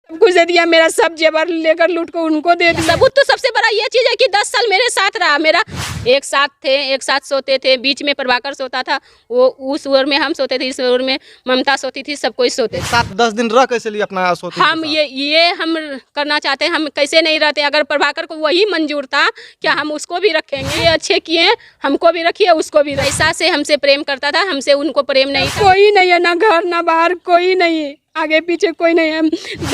सब कुछ दे दिया, मेरा सब जेवर लेकर लूट को उनको दे दिया। सबूत तो सबसे बड़ा ये चीज है कि 10 साल मेरे साथ रहा, मेरा एक साथ थे, एक साथ सोते थे, बीच में प्रभाकर सोता था, वो उस ओर में हम सोते थे, इस ओर में ममता सोती थी, सब कोई सोते थे। 7-10 दिन रह कैसे लिए अपना सोते हम ये हम करना चाहते हैं, हम कैसे नहीं रहते। अगर प्रभाकर को वही मंजूर था क्या हम उसको भी रखेंगे। ये अच्छे किए, हमको भी रखिए, उसको भी। ऐसा से हमसे प्रेम करता था, हमसे उनको प्रेम नहीं था। कोई नहीं है, ना घर ना बाहर, कोई नहीं है, आगे पीछे कोई नहीं है।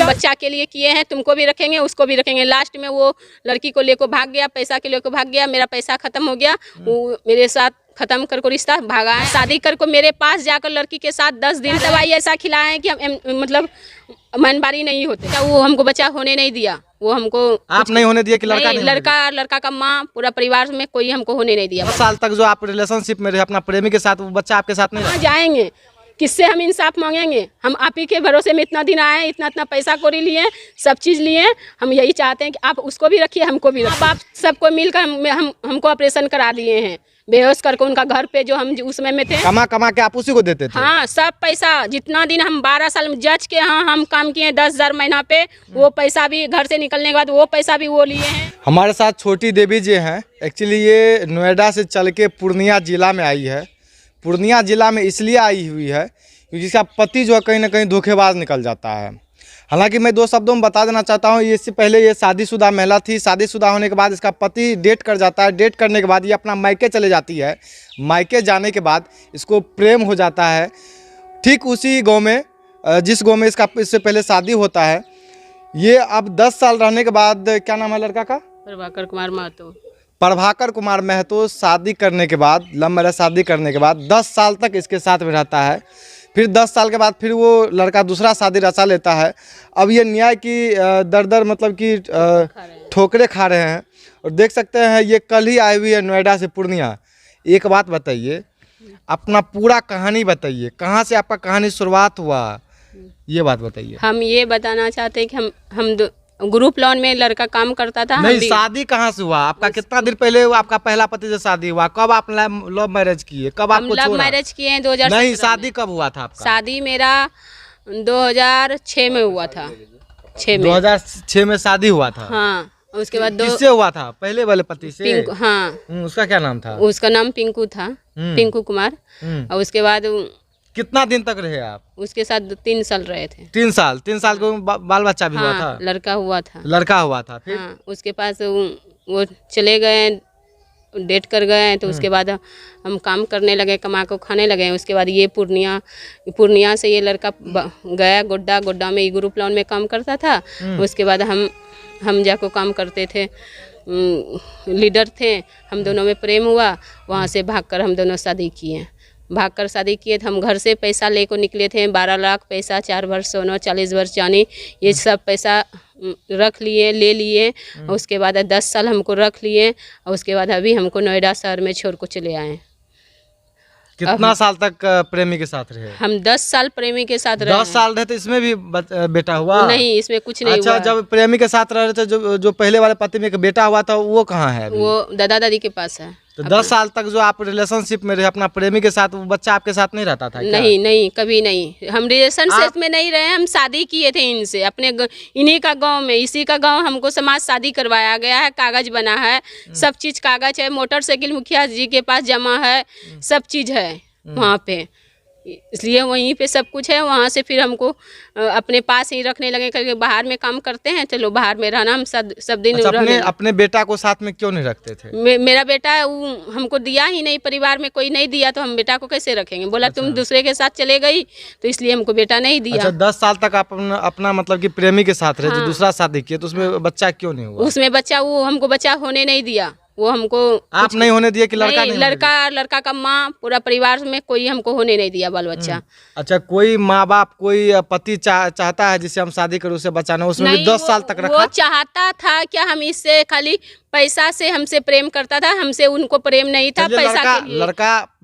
बच्चा के लिए किए हैं, तुमको भी रखेंगे, उसको भी रखेंगे। लास्ट में वो लड़की को लेकर भाग गया, पैसा के लेकर भाग गया, मेरा पैसा खत्म हो गया, वो मेरे साथ खत्म कर को रिश्ता भागा है। शादी कर को मेरे पास जाकर लड़की के साथ 10 दिन दवाई ऐसा खिलाए हैं कि हम मतलब मनबारी नहीं होते। क्या वो हमको बच्चा होने नहीं दिया, वो हमको आप नहीं होने दिया कि लड़का नहीं लड़का का माँ, पूरा परिवार में कोई हमको होने नहीं दिया। 10 साल तक जो आप रिलेशनशिप में रहे अपना प्रेमी के साथ, वो बच्चा आपके साथ नहीं रहा? जाएंगे किससे हम इंसाफ मांगेंगे? हम आप ही के भरोसे में इतना दिन आए, इतना पैसा कौड़ी लिए, सब चीज़ लिए। हम यही चाहते हैं कि आप उसको भी रखिए, हमको भी रखिए। आप सबको मिलकर हमको ऑपरेशन करा दिए हैं, बेहोश करके उनका घर पे जो हम उस समय में थे। कमा के आप उसी को देते थे? हाँ, सब पैसा जितना दिन हम 12 साल में जज के यहाँ हम काम किए 10,000 महीना पे, वो पैसा भी घर से निकलने के बाद वो पैसा भी वो लिए हैं। हमारे साथ छोटी देवी जी हैं। एक्चुअली ये नोएडा से चल के पूर्णिया जिला में आई है। पूर्णिया जिला में इसलिए आई हुई है क्योंकि इसका पति जो है कहीं ना कहीं धोखेबाज निकल जाता है। हालांकि मैं 2 शब्दों में बता देना चाहता हूँ, इससे पहले ये शादीशुदा महिला थी। शादीशुदा होने के बाद इसका पति डेट कर जाता है। डेट करने के बाद ये अपना मायके चले जाती है। मायके जाने के बाद इसको प्रेम हो जाता है, ठीक उसी गांव में जिस गांव में इससे पहले शादी होता है। ये अब 10 साल रहने के बाद, क्या नाम है लड़का का? प्रभाकर कुमार महतो। प्रभाकर कुमार महतो शादी करने के बाद, लव मैरिज शादी करने के बाद 10 साल तक इसके साथ में रहता है। फिर 10 साल के बाद फिर वो लड़का दूसरा शादी रचा लेता है। अब ये न्याय की दर मतलब कि ठोकरे खा रहे हैं। और देख सकते हैं ये कल ही आई हुई है नोएडा से पूर्णिया। एक बात बताइए, अपना पूरा कहानी बताइए, कहाँ से आपका कहानी शुरुआत हुआ, ये बात बताइए। हम ये बताना चाहते हैं कि हम ग्रुप लोन में लड़का काम करता था। नहीं, शादी कहाँ से हुआ आपका? कितना दिन पहले आपका पहला पति से शादी हुआ? कब आप लव मैरिज किए? कब आपको छोड़ा? लव मैरिज किए हैं 2000। नहीं, शादी कब हुआ था आपका? शादी मेरा 2006 में हुआ था। 2006 में शादी हुआ था। हाँ, उसके बाद किससे हुआ था? पहले वाले पति से? हाँ, उसका क्या नाम था? उसका नाम पिंकू था, पिंकू कुमार। और उसके बाद कितना दिन तक रहे आप? उसके साथ 3 साल रहे थे। 3 साल? 3 साल को बाल बच्चा भी हुआ था? लड़का हुआ था। लड़का हुआ था। फिर उसके पास वो चले गए, डेट कर गए। तो उसके बाद हम काम करने लगे, कमा को खाने लगे। उसके बाद ये पूर्णिया से ये लड़का गया गोड्डा में ग्रुप लोन में काम करता था। उसके बाद हम जाको काम करते थे, लीडर थे। हम दोनों में प्रेम हुआ, वहाँ से भागकर हम दोनों शादी किए। तो हम घर से पैसा लेकर निकले थे, 12 लाख पैसा, 4 भर सोना, 40 भर चांदी, ये सब पैसा रख लिए, ले लिए। और उसके बाद 10 साल हमको रख लिए। और उसके बाद अभी हमको नोएडा शहर में छोड़ को चले आए। कितना साल तक प्रेमी के साथ रहे? हम 10 साल प्रेमी के साथ रहे। 10 साल रहे तो इसमें भी बेटा हुआ? नहीं, इसमें कुछ नहीं हुआ। हुआ। जब प्रेमी के साथ रह रहे थे, जो पहले वाले पति में एक बेटा हुआ था, वो कहाँ है अभी? वो दादा दादी के पास है। तो 10 साल तक जो आप रिलेशनशिप में रहे अपना प्रेमी के साथ, वो बच्चा आपके साथ नहीं रहता था क्या? नहीं, कभी नहीं। हम रिलेशनशिप में नहीं रहे, हम शादी किए थे इनसे, अपने इन्हीं का गांव में। इसी का गांव हमको समाज शादी करवाया गया है, कागज बना है, सब चीज़ कागज है, मोटरसाइकिल मुखिया जी के पास जमा है, सब चीज़ है वहाँ पे। इसलिए वहीं पे सब कुछ है। वहाँ से फिर हमको अपने पास ही रखने लगे, करके बाहर में काम करते हैं, चलो बाहर में रहना, हम सब दिन अपने बेटा को साथ में क्यों नहीं रखते थे? मेरा बेटा वो हमको दिया ही नहीं, परिवार में कोई नहीं दिया, तो हम बेटा को कैसे रखेंगे? बोला तुम दूसरे के साथ चले गई, तो इसलिए हमको बेटा नहीं दिया। अच्छा, 10 साल तक आप अपना मतलब कि प्रेमी के साथ रहे, जो दूसरा शादी किया, तो उसमें बच्चा क्यों नहीं हुआ? उसमें बच्चा, वो हमको बच्चा होने नहीं दिया। वो हमको आप नहीं होने दिया कि लड़का नहीं? लड़का का माँ, पूरा परिवार में कोई हमको होने नहीं दिया बाल बच्चा। अच्छा, कोई माँ बाप, कोई पति चाहता है जिससे हम शादी करें, उसे बचाना, उसमें भी 10 साल तक रखा? वो चाहता था क्या हम इससे खाली पैसा से हमसे प्रेम करता था, हमसे उनको प्रेम नहीं था चलिए, पैसा लड़का के लिए।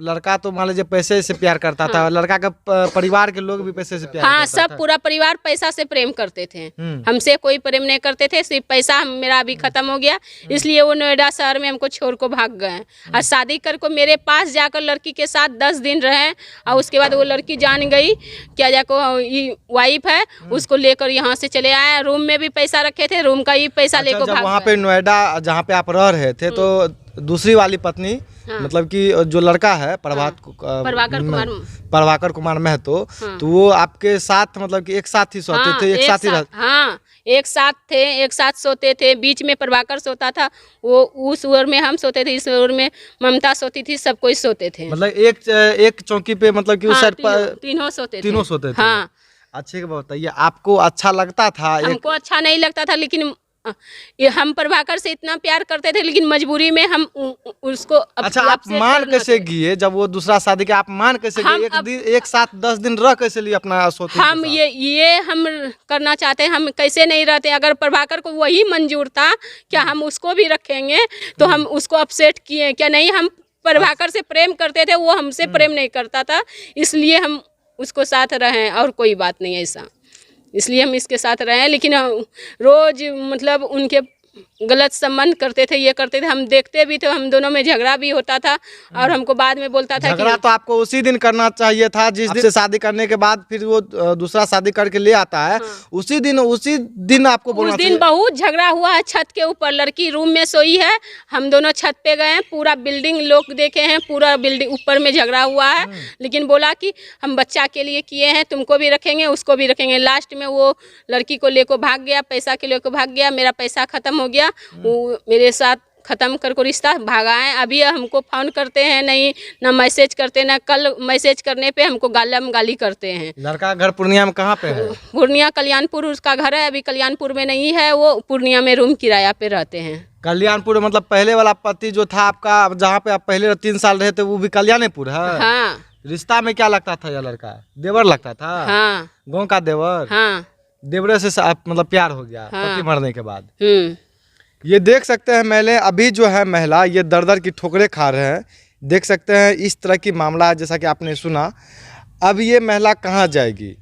लड़का तो मान लीजिए पैसे से प्यार करता था, और लड़का का परिवार के लोग भी पैसे से प्यार हाँ, करता सब था। पूरा परिवार पैसा से प्रेम करते थे, हमसे कोई प्रेम नहीं करते थे, सिर्फ पैसा। मेरा अभी खत्म हो गया, इसलिए वो नोएडा शहर में हमको छोड़ को भाग गए। और शादी कर को मेरे पास जाकर लड़की के साथ 10 दिन रहे, और उसके बाद वो लड़की जान गई क्या जाको वाइफ है, उसको लेकर यहाँ से चले आए। रूम में भी पैसा रखे थे, रूम का ही पैसा लेकर जब भाग वहाँ गए। पे नोएडा जहाँ पे आप रह रहे थे, तो दूसरी वाली पत्नी मतलब कि जो लड़का है प्रभाकर कुमार महतो, तो वो आपके साथ मतलब कि एक साथ ही सोते थे, एक साथ ही हाँ, एक साथ थे, एक साथ सोते थे। बीच में प्रभाकर सोता था, वो उस ओर में हम सोते थे, इस ओर में ममता सोती थी, सब कोई सोते थे। मतलब एक चौकी पे मतलब कि उस साइड पर तीनों सोते थे। तीनों सोते थे। हाँ। अच्छे बताइए, आपको अच्छा लगता था? हमको अच्छा नहीं लगता था, लेकिन हम प्रभाकर से इतना प्यार करते थे, लेकिन मजबूरी में हम उसको अच्छा, आप मान कैसे किए जब वो दूसरा शादी के? आप मान कैसे किए? एक साथ 10 दिन रह कैसे लिए अपना सोते? हम ये हम करना चाहते हैं, हम कैसे नहीं रहते। अगर प्रभाकर को वही मंजूर था क्या हम उसको भी रखेंगे, तो हम उसको अपसेट किए क्या? नहीं, हम प्रभाकर से प्रेम करते थे, वो हमसे प्रेम नहीं करता था, इसलिए हम उसको साथ रहे, और कोई बात नहीं ऐसा। इसलिए हम इसके साथ रहे, लेकिन रोज मतलब उनके गलत संबंध करते थे, ये करते थे, हम देखते भी थे, हम दोनों में झगड़ा भी होता था, और हमको बाद में बोलता था झगड़ा तो आपको उसी दिन करना चाहिए था, जिस दिन से शादी करने के बाद फिर वो दूसरा शादी करके ले आता है। उसी दिन आपको बोलना चाहिए। उस दिन बहुत झगड़ा हुआ है छत के ऊपर। लड़की रूम में सोई है, हम दोनों छत पे गए हैं, पूरा बिल्डिंग लोग देखे हैं, पूरा बिल्डिंग ऊपर में झगड़ा हुआ है। लेकिन बोला कि हम बच्चा के लिए किए हैं, तुमको भी रखेंगे, उसको भी रखेंगे। लास्ट में वो लड़की को लेकर भाग गया, पैसा के लेकर भाग गया, मेरा पैसा खत्म हो गया, वो मेरे साथ खत्म करके रिश्ता भागा है। अभी हमको फोन करते हैं नहीं, ना मैसेज करते, ना कल मैसेज करने पे हमको गाली करते हैं। लड़का घर पूर्णिया में कहाँ पे है? पूर्णिया कल्याणपुर उसका घर है, अभी कल्याणपुर में नहीं है, वो पूर्णिया में रूम किराया पे रहते हैं। कल्याणपुर मतलब पहले वाला पति जो था आपका, जहाँ पे आप पहले 3 साल रहे थे, वो भी कल्याणपुर है? हाँ। रिश्ता में क्या लगता था? यह लड़का देवर लगता था? हाँ। गाँव का देवर? हाँ। देवरे से मतलब प्यार हो गया पति मरने के बाद। ये देख सकते हैं महिला, अभी जो है महिला ये दर की ठोकरें खा रहे हैं। देख सकते हैं इस तरह की मामला, जैसा कि आपने सुना। अब ये महिला कहाँ जाएगी?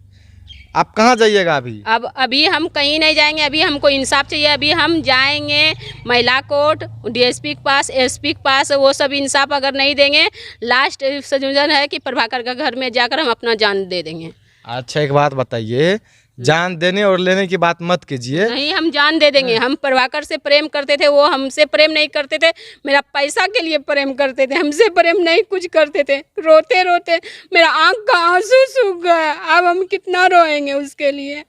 आप कहाँ जाइएगा अभी? अभी हम कहीं नहीं जाएंगे, अभी हमको इंसाफ चाहिए। अभी हम जाएंगे महिला कोर्ट, डीएसपी के पास, एसपी के पास। वो सब इंसाफ अगर नहीं देंगे, लास्ट सजेशन है कि प्रभाकर का घर में जाकर हम अपना जान दे देंगे। अच्छा, एक बात बताइए, जान देने और लेने की बात मत कीजिए। नहीं, हम जान दे देंगे। हम प्रभाकर से प्रेम करते थे, वो हमसे प्रेम नहीं करते थे, मेरा पैसा के लिए प्रेम करते थे, हमसे प्रेम नहीं कुछ करते थे। रोते रोते मेरा आँख का आंसू सूख गया, अब हम कितना रोएंगे उसके लिए।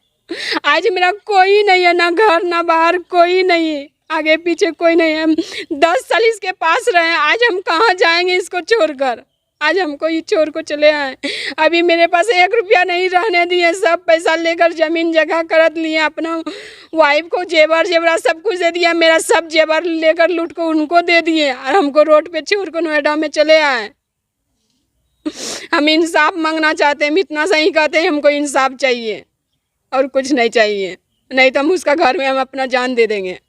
आज मेरा कोई नहीं है, ना घर ना बाहर, कोई नहीं है, आगे पीछे कोई नहीं है। हम 10 साल इसके पास रहे, आज हम कहाँ जाएंगे इसको छोड़कर? आज हमको ये छोड़ को चले आए। अभी मेरे पास 1 रुपया नहीं रहने दिए, सब पैसा लेकर जमीन जगह करत लिए, अपना वाइफ को जेवर सब कुछ दे दिया, मेरा सब जेवर लेकर लूट को उनको दे दिए, और हमको रोड पे छोड़ को नोएडा में चले आए। हम इंसाफ मांगना चाहते हैं, हम इतना सही कहते हैं, हमको इंसाफ चाहिए और कुछ नहीं चाहिए, नहीं तो हम उसका घर में हम अपना जान दे देंगे।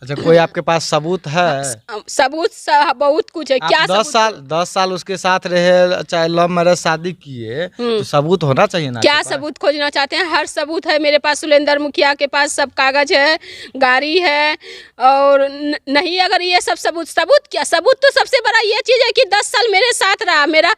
अच्छा, कोई आपके पास सबूत है? सबूत बहुत कुछ है। क्या 10 साल उसके साथ रहे, चाहे लव मैरिज शादी किए, तो सबूत होना चाहिए ना? क्या सबूत खोजना चाहते हैं? हर सबूत है मेरे पास। सुलेंदर मुखिया के पास सब कागज है, गाड़ी है, और नहीं अगर ये सब सबूत क्या? सबूत तो सबसे बड़ा ये चीज़ है कि 10 साल मेरे साथ रहा, मेरा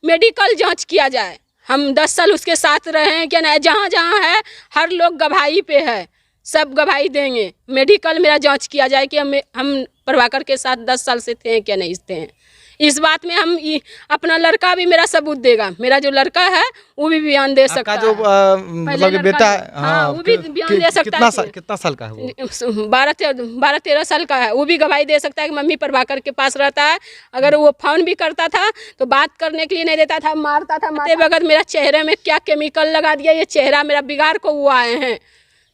मेडिकल जाँच किया जाए। हम 10 साल उसके साथ रहे हैं क्या? नहीं, जहाँ जहाँ है हर लोग गवाही पे है, सब गवाही देंगे। मेडिकल मेरा जांच किया जाए कि हम प्रभाकर के साथ 10 साल से थे क्या नहीं थे। इस बात में हम अपना लड़का भी मेरा सबूत देगा, मेरा जो लड़का है वो भी बयान दे सकता है। जो मतलब बेटा है, हाँ, वो भी बयान दे सकता है। कितना साल का है वो? 12-13 साल का है। वो भी गवाही दे सकता है कि मम्मी प्रभाकर के पास रहता है। अगर वो फोन भी करता था तो बात करने के लिए नहीं देता था, मारता था। मारते वक्त मेरा चेहरे में क्या केमिकल लगा दिया, ये चेहरा मेरा बिगाड़ को वो आए हैं।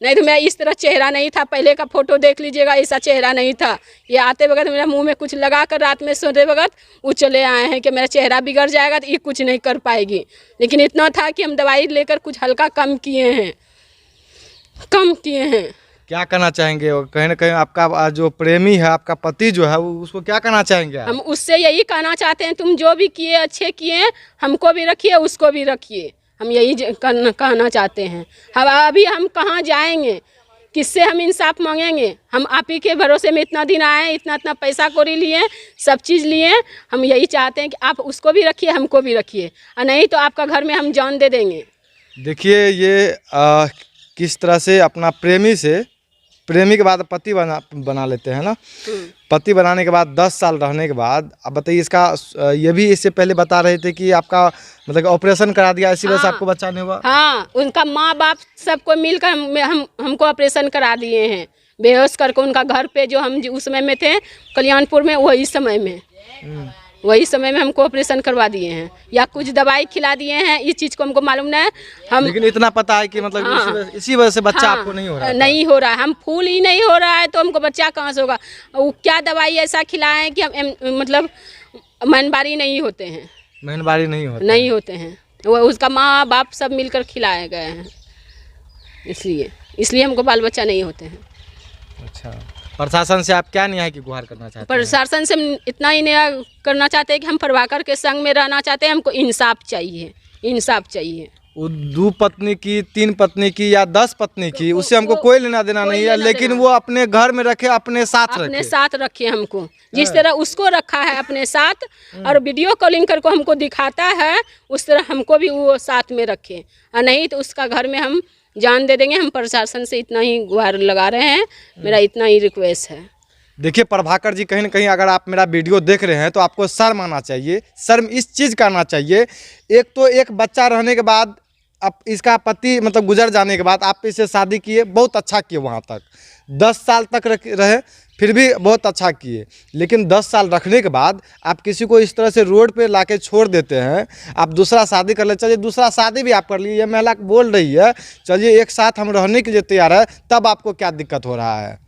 नहीं तो मैं इस तरह चेहरा नहीं था, पहले का फोटो देख लीजिएगा, ऐसा चेहरा नहीं था। ये आते वक्त मेरा मुंह में कुछ लगा कर रात में सोते वक्त वो चले आए हैं कि मेरा चेहरा बिगड़ जाएगा तो ये कुछ नहीं कर पाएगी। लेकिन इतना था कि हम दवाई लेकर कुछ हल्का कम किए हैं। क्या कहना चाहेंगे? और कहीं ना कहीं आपका जो प्रेमी है, आपका पति जो है, वो उसको क्या कहना चाहेंगे आप? हम उससे यही कहना चाहते हैं, तुम जो भी किए अच्छे किए, हमको भी रखिए उसको भी रखिए। हम यही कहना चाहते हैं। अभी हम कहाँ जाएंगे, किससे हम इंसाफ मांगेंगे? हम आप ही के भरोसे में इतना दिन आए, इतना इतना पैसा कौड़ी लिए, सब चीज़ लिए। हम यही चाहते हैं कि आप उसको भी रखिए, हमको भी रखिए, और नहीं तो आपका घर में हम जान दे देंगे। देखिए ये किस तरह से अपना प्रेमी से, प्रेमी के बाद पति बना लेते हैं ना। पति बनाने के बाद 10 साल रहने के बाद, अब बताइए इसका ये भी इससे पहले बता रहे थे कि आपका मतलब ऑपरेशन करा दिया, इसी वजह से आपको बच्चा नहीं हुआ। हाँ, उनका माँ बाप सबको मिलकर हमको ऑपरेशन करा दिए हैं, बेहोश करके। उनका घर पे जो हम उस समय में थे कल्याणपुर में, वही समय में हमको ऑपरेशन करवा दिए हैं, या कुछ दवाई खिला दिए हैं, इस चीज़ को हमको मालूम नहीं है। हम लेकिन इतना पता है कि मतलब इसी वजह से बच्चा आपको नहीं हो रहा है। नहीं हो रहा है, हम फूल ही नहीं हो रहा है तो हमको बच्चा कहाँ से होगा? वो क्या दवाई ऐसा खिलाएं कि हम मतलब मनबारी नहीं होते हैं, महीनबारी नहीं होते हैं। वो उसका माँ बाप सब मिलकर खिलाए गए हैं, इसलिए हमको बाल बच्चा नहीं होते हैं। अच्छा, प्रशासन से आप क्या न्याय की गुहार करना चाहते हैं? प्रशासन से हम इतना ही न्याय करना चाहते हैं कि हम प्रभाकर के संग में रहना चाहते हैं। हमको इंसाफ चाहिए, इंसाफ चाहिए। वो 2 पत्नी की, 3 पत्नी की या 10 पत्नी की, उससे हमको कोई लेना देना नहीं है, लेकिन वो अपने घर में रखे, अपने साथ रखे हमको जिस तरह उसको रखा है अपने साथ, और वीडियो कॉलिंग करके हमको दिखाता है, उस तरह हमको भी वो साथ में रखे, और नहीं तो उसका घर में हम जान दे देंगे। हम प्रशासन से इतना ही गुहार लगा रहे हैं, मेरा इतना ही रिक्वेस्ट है। देखिए प्रभाकर जी, कहीं ना कहीं अगर आप मेरा वीडियो देख रहे हैं तो आपको शर्म आना चाहिए। शर्म इस चीज़ का आना चाहिए, एक तो एक बच्चा रहने के बाद, अब इसका पति मतलब गुजर जाने के बाद आप इससे शादी किए, बहुत अच्छा किए, वहाँ तक 10 साल तक रहे, फिर भी बहुत अच्छा किए। लेकिन 10 साल रखने के बाद आप किसी को इस तरह से रोड पे लाके छोड़ देते हैं, आप दूसरा शादी कर ले। चलिए दूसरा शादी भी आप कर लीजिए, महिला बोल रही है चलिए एक साथ हम रहने के लिए तैयार है, तब आपको क्या दिक्कत हो रहा है?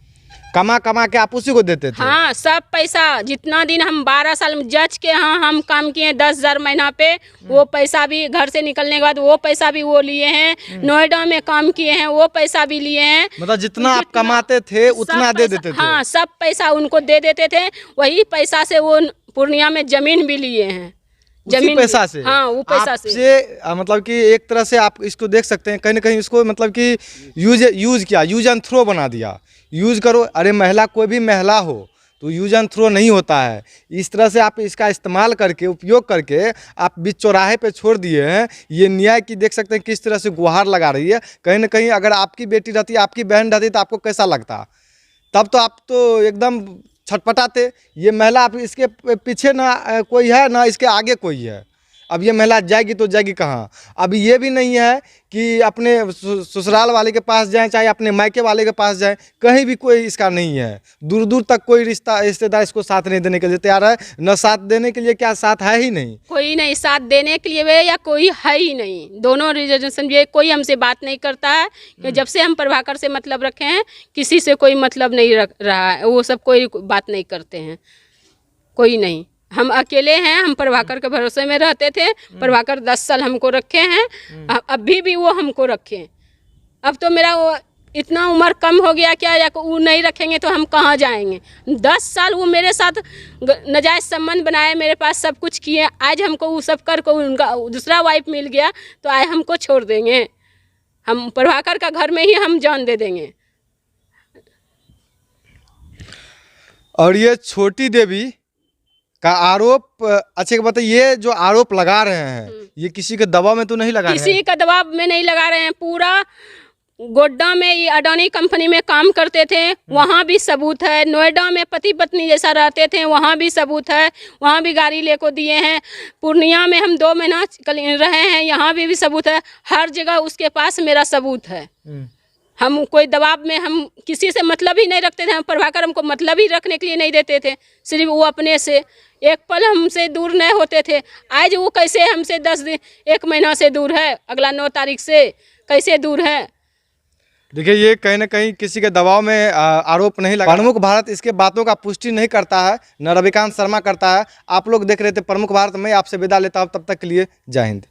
कमा कमा के आप उसी को देते थे। हाँ, सब पैसा जितना दिन हम 12 साल में जज के यहाँ हम काम किए 10,000 महीना पे, वो पैसा भी घर से निकलने के बाद वो पैसा भी वो लिए हैं। नोएडा में काम किए हैं, वो पैसा भी लिए हैं। मतलब जितना आप कमाते थे उतना दे देते थे। हाँ, सब पैसा उनको दे देते थे। वही पैसा से वो पूर्णिया में जमीन भी लिए हैं, जमीन पैसा से। हाँ, वो पैसा से मतलब कि एक तरह से आप इसको देख सकते हैं, कहीं ना कहीं इसको मतलब कि यूज किया, यूज एंड थ्रो बना दिया। यूज करो, अरे महिला कोई भी महिला हो तो यूज एंड थ्रो नहीं होता है। इस तरह से आप इसका इस्तेमाल करके, उपयोग करके आप बीच चौराहे पे छोड़ दिए हैं। ये न्याय की देख सकते हैं किस तरह से गुहार लगा रही है। कहीं ना कहीं अगर आपकी बेटी रहती, आपकी बहन रहती, तो आपको कैसा लगता? तब तो आप तो एकदम छटपटाते। ये महिला, आप इसके पीछे ना कोई है ना इसके आगे कोई है। अब ये महिला जाएगी तो जाएगी कहाँ? अब ये भी नहीं है कि अपने ससुराल वाले के पास जाएं, चाहे अपने मायके वाले के पास जाएं, कहीं भी कोई इसका नहीं है। दूर दूर तक कोई रिश्तेदार इसको साथ नहीं देने के लिए तैयार है। न साथ देने के लिए, क्या साथ है ही नहीं, कोई नहीं साथ देने के लिए वे, या कोई है ही नहीं। दोनों रीजन समझिए, कोई हमसे बात नहीं करता है कि जब से हम प्रभाकर से मतलब रखे हैं, किसी से कोई मतलब नहीं रख रहा है। वो सब कोई बात नहीं करते हैं, कोई नहीं। हम अकेले हैं, हम प्रभाकर के भरोसे में रहते थे। प्रभाकर 10 साल हमको रखे हैं, अभी भी वो हमको रखे। अब तो मेरा वो इतना उम्र कम हो गया क्या, या वो नहीं रखेंगे तो हम कहाँ जाएंगे? 10 साल वो मेरे साथ नाजायज़ संबंध बनाए, मेरे पास सब कुछ किए। आज हमको वो सब कर को उनका दूसरा वाइफ मिल गया तो आज हमको छोड़ देंगे? हम प्रभाकर का घर में ही हम जान दे देंगे। और ये छोटी देवी का आरोप, अच्छे के बताइए, ये जो आरोप लगा रहे हैं ये किसी के दबाव में तो नहीं लगा रहे हैं? किसी का दबाव में नहीं लगा रहे हैं। पूरा गोड्डा में ये अडानी कंपनी में काम करते थे, वहाँ भी सबूत है। नोएडा में पति पत्नी जैसा रहते थे, वहाँ भी सबूत है। वहाँ भी गाड़ी लेको दिए हैं। पूर्णिया में हम 2 महीना रहे हैं, यहाँ भी सबूत है। हर जगह उसके पास मेरा सबूत है। हम कोई दबाव में, हम किसी से मतलब ही नहीं रखते थे। हम प्रभाकर हमको मतलब ही रखने के लिए नहीं देते थे, सिर्फ वो अपने से एक पल हमसे दूर नहीं होते थे। आज वो कैसे हमसे 10 दिन 1 महीना से दूर है, अगला 9 तारीख से कैसे दूर है? देखिए ये कहीं ना कहीं किसी के दबाव में आरोप नहीं लगा। प्रमुख भारत इसके बातों का पुष्टि नहीं करता है, न रविकांत शर्मा करता है। आप लोग देख रहे थे प्रमुख भारत। मैं आपसे विदा लेता हूँ, तब तक के लिए जय हिंद।